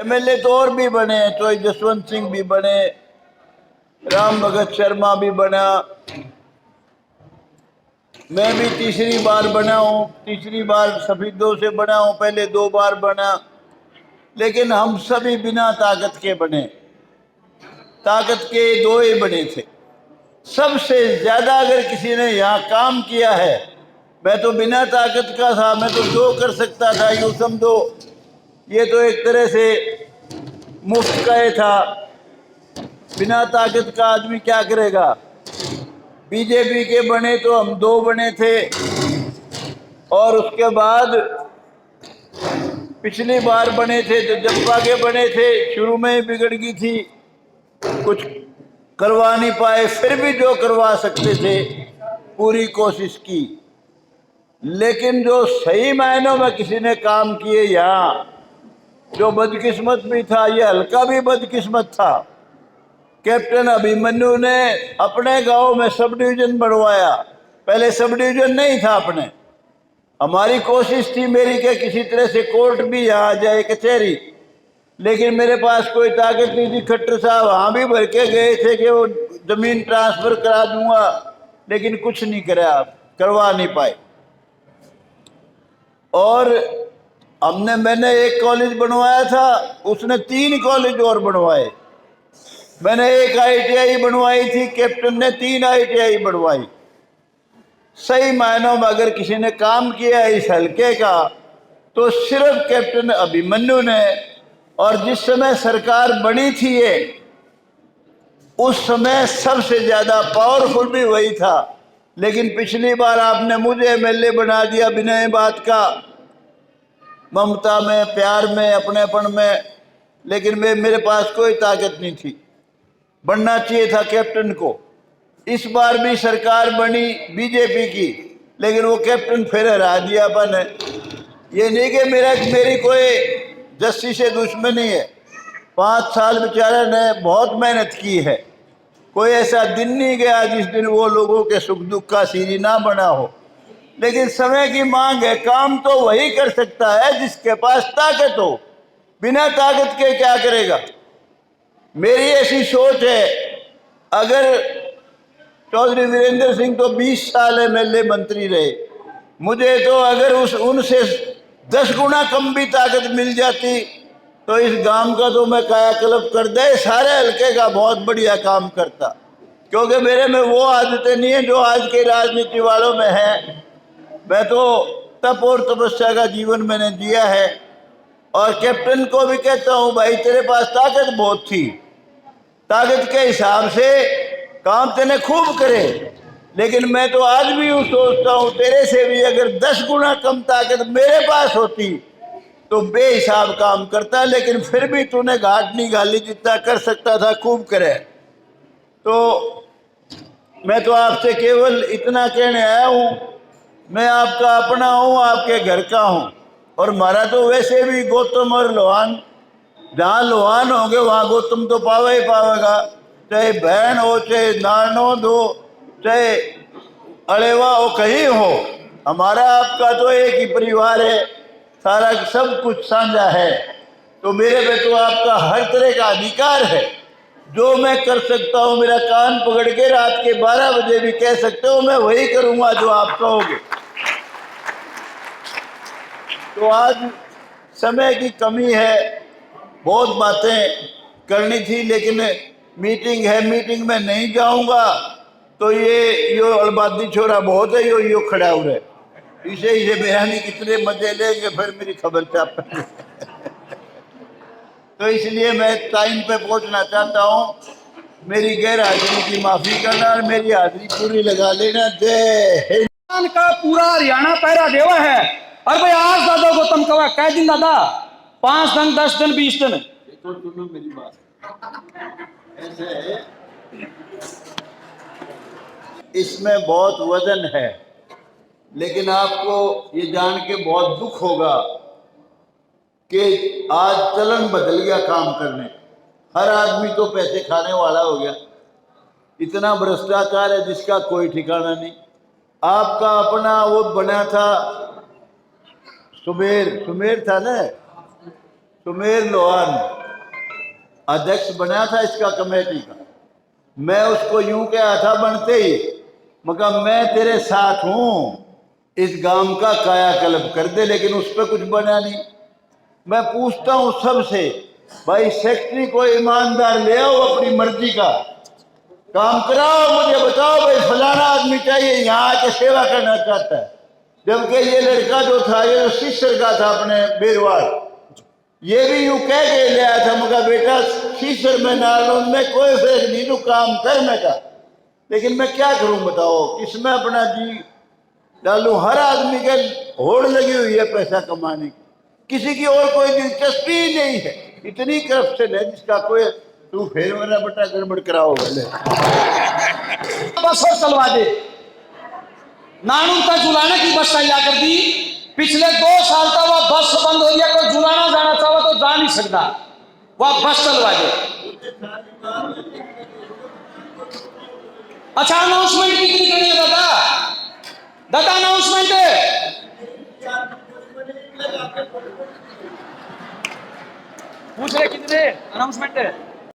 MLA तो और भी बने, तो जसवंत सिंह भी बने, राम भगत शर्मा भी बना, मैं भी तीसरी बार बना हूँ, तीसरी बार सफेदों से बना हूँ, पहले 2 बार बना। लेकिन हम सभी बिना ताकत के बने, ताकत के 2 ही बने थे। सबसे ज्यादा अगर किसी ने यहाँ काम किया है, मैं तो बिना ताकत का था, मैं तो जो कर सकता था यूं समझो, ये तो एक तरह से मुफ्त का ही था। बिना ताकत का आदमी क्या करेगा। बीजेपी के बने तो हम 2 बने थे, और उसके बाद पिछली बार बने थे तो जप्पा के बने थे, शुरू में ही बिगड़ गई थी, कुछ करवा नहीं पाए, फिर भी जो करवा सकते थे पूरी कोशिश की। लेकिन जो सही मायनों में किसी ने काम किए यहाँ, जो बदकिस्मत भी था, ये हल्का भी बदकिस्मत था। कैप्टन अभिमन्यु ने अपने गांव में सब डिवीजन बढ़वाया, पहले सब डिवीजन नहीं था अपने। हमारी कोशिश थी मेरी के किसी तरह से कोर्ट भी यहाँ आ जाए, कचहरी, लेकिन मेरे पास कोई ताकत नहीं थी। खट्टर साहब वहाँ भी भर के गए थे कि वो जमीन ट्रांसफर करा दूंगा, लेकिन कुछ नहीं करा, करवा नहीं पाए। और मैंने एक कॉलेज बनवाया था, उसने 3 कॉलेज और बनवाए। मैंने एक आईटीआई बनवाई थी, कैप्टन ने 3 आईटीआई बनवाई। सही मायनों में अगर किसी ने काम किया इस हल्के का तो सिर्फ कैप्टन अभिमन्यु ने। और जिस समय सरकार बनी थी ये, उस समय सबसे ज्यादा पावरफुल भी वही था। लेकिन पिछली बार आपने मुझे एमएलए बना दिया बिना बात का, ममता में, प्यार में, अपनेपन में, लेकिन मेरे पास कोई ताकत नहीं थी। बनना चाहिए था कैप्टन को। इस बार भी सरकार बनी बीजेपी की, लेकिन वो कैप्टन फिर हरा दिया अपन है। ये नहीं कि मेरी कोई जस्सी से दुश्मनी है। 5 साल बेचारे ने बहुत मेहनत की है, कोई ऐसा दिन नहीं गया जिस दिन वो लोगों के सुख दुख का सीरी ना बना हो। लेकिन समय की मांग है, काम तो वही कर सकता है जिसके पास ताकत हो। बिना ताकत के क्या करेगा। मेरी ऐसी सोच है, अगर चौधरी वीरेंद्र सिंह तो 20 साल एमएलए मंत्री रहे, मुझे तो अगर उनसे 10 गुना कम भी ताकत मिल जाती तो इस गांव का तो मैं कायाकल्प कर दे, सारे हल्के का बहुत बढ़िया काम करता। क्योंकि मेरे में वो आदतें नहीं है जो आज के राजनीति वालों में है। मैं तो तप और तपस्या का जीवन मैंने जिया है। और कैप्टन को भी कहता हूं, भाई तेरे पास ताकत बहुत थी, ताकत के हिसाब से काम तेने खूब करे, लेकिन मैं तो आज भी यूं सोचता हूं, तेरे से भी अगर 10 गुना कम ताकत मेरे पास होती तो बेहिसाब काम करता, लेकिन फिर भी तूने घाट नहीं घाली, जितना कर सकता था खूब करे। तो मैं तो आपसे केवल इतना कहने आया हूं, मैं आपका अपना हूं, आपके घर का हूं। और हमारा तो वैसे भी गौतम और लोहान, जहाँ लोहान होंगे वहाँ गौतम तो पावे ही पावेगा, चाहे बहन हो, चाहे नानोद हो, चाहे अड़ेवा हो, कहीं हो। हमारा आपका तो एक ही परिवार है, सारा सब कुछ साझा है। तो मेरे पे तो आपका हर तरह का अधिकार है। जो मैं कर सकता हूँ, मेरा कान पकड़ के रात के 12 बजे भी कह सकते हो, मैं वही करूँगा जो आप कहोगे। तो आज समय की कमी है, बहुत बातें करनी थी, लेकिन मीटिंग है, मीटिंग में नहीं जाऊंगा तो यो अलबादी छोरा बहुत है, यो खड़ा हो रहे, इसे बयानी कितने मजे लेंगे, फिर मेरी खबर चाप तो इसलिए मैं टाइम पे पहुंचना चाहता हूं। मेरी गैर हाजिरी की माफी करना और मेरी हाजिरी पूरी लगा लेना। जय हिंद का पूरा हरियाणा पहरा देवा है। और भाई आज दादा गौतम कवा कह दिन दादा 5 दिन 10 दिन 20 दिन। देखो सुनो मेरी बात, ऐसे है, इसमें बहुत वजन है, लेकिन आपको ये जान के बहुत दुख होगा कि आज चलन बदल गया काम करने। हर आदमी तो पैसे खाने वाला हो गया, इतना भ्रष्टाचार है जिसका कोई ठिकाना नहीं। आपका अपना वो बना था सुमेर था ना, सुमेर लोहान अध्यक्ष बना था इसका कमेटी का। मैं उसको यूं कहा था बनते ही, मगर मैं तेरे साथ हूं, इस गांव का कायाकल्प कर दे, लेकिन उस पर कुछ बना नहीं। मैं पूछता हूं सबसे, भाई सेक्रेटरी को ईमानदार ले आओ, अपनी मर्जी का काम कराओ, मुझे बताओ भाई फलाना आदमी चाहिए यहाँ आके सेवा करना चाहता है। जबकि ये लड़का जो था, ये जो सिस्टर का था अपने बेरवाड़, ये भी यूं कह के ले आया था, मगर बेटा सिस्टर में नालून में कोई फेक नहीं, तू काम कर मैं का। लेकिन मैं क्या करूं बताओ, इसमें अपना जी डालू। हर आदमी के होड़ लगी हुई है पैसा कमाने की, किसी की और कोई दिलचस्पी ही नहीं है। इतनी करप्शन है जिसका कोई, तू फिर मेरा बेटा गड़बड़ कराओ बोले बस और चलवा दे। नानू का जुलाना की बस तैयार कर दी। पिछले 2 साल का वह बस बंद हो गया, कोई जुलाना जाना चाहो तो जा नहीं सकता, वह बस चलवा दे। अच्छा अनाउंसमेंट कितनी करनी है दादा? दादा अनाउंसमेंट पूछ रहे कितने अनाउंसमेंट है?